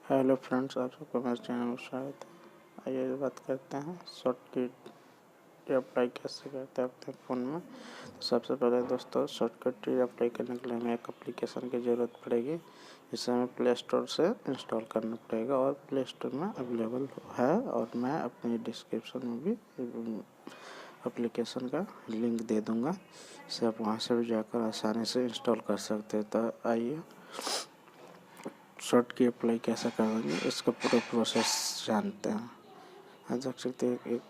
Hello friends, आप सबको मेरे चैनल में स्वागत है। आइए बात करते हैं शॉर्टकट अप्लाई कैसे करते हैं अपने फ़ोन में। तो सबसे पहले दोस्तों, शॉर्टकट अप्लाई करने के लिए हमें एक एप्लीकेशन की ज़रूरत पड़ेगी, जिसे हमें प्ले स्टोर से इंस्टॉल करना पड़ेगा और प्ले स्टोर में अवेलेबल है। और मैं अपनी डिस्क्रिप्शन में भी एप्लीकेशन का लिंक दे दूँगा, इसे आप वहाँ से भी जाकर आसानी से इंस्टॉल कर सकते हैं। तो आइए शॉर्ट की अप्लाई कैसे करेंगे, इसका पूरा प्रोसेस जानते हैं। आप देख सकते हैं एक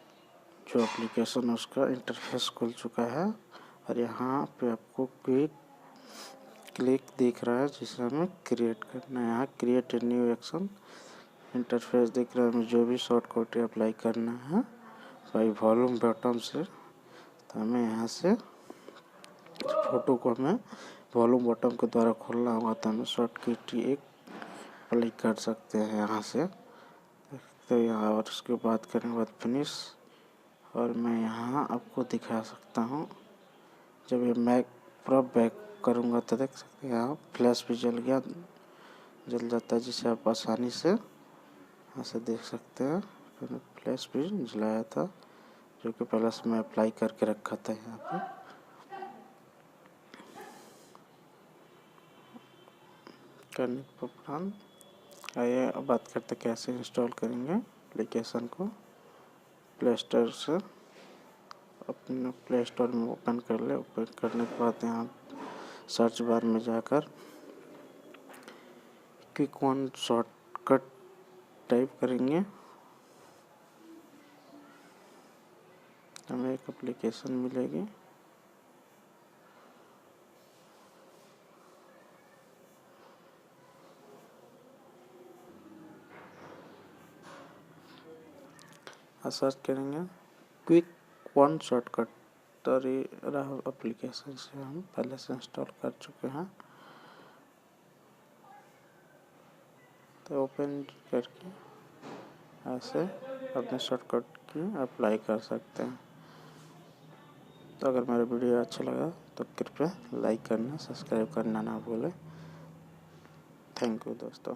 जो एप्लीकेशन है उसका इंटरफेस खुल चुका है और यहाँ पे आपको क्लिक दिख रहा है, जिसे हमें क्रिएट करना है। यहाँ create a new action interface दिख रहा है, हमें जो भी शॉर्टकट अप्लाई करना है बाई वॉल्यूम बटन से। तो हमें यहाँ से फ़ोटो को हमें वॉल्यूम बटन के द्वारा खोलना होगा, तो हमें शॉर्टकट एक अप्लाई कर सकते हैं यहाँ से। तो यहाँ और उसके बाद करने के बाद फिनिश, और मैं यहाँ आपको दिखा सकता हूँ। जब ये मैं पूरा बैक करूँगा तो देख सकते हैं यहाँ फ्लैश भी जल जाता है, जिसे आप आसानी से यहाँ से देख सकते हैं। मैंने फ्लैश भी जलाया था, जो कि पहले से मैं अप्लाई करके रखा था यहाँ पे। करने के उपरांत आइए अब बात करते कैसे इंस्टॉल करेंगे एप्लीकेशन को। प्ले स्टोर से अपने प्ले स्टोर में ओपन कर ले। ओपन करने के बाद यहाँ सर्च बार में जाकर क्विक वन शॉर्टकट टाइप करेंगे। हमें एक एप्लीकेशन मिलेगी, सर्च करेंगे क्विक वन शॉर्टकट। तो रहा एप्लीकेशन से हम पहले से इंस्टॉल कर चुके हैं। तो ओपन करके ऐसे अपने शॉर्टकट की अप्लाई कर सकते हैं। तो अगर मेरा वीडियो अच्छा लगा तो कृपया लाइक करना, सब्सक्राइब करना ना भूलें। थैंक यू दोस्तों।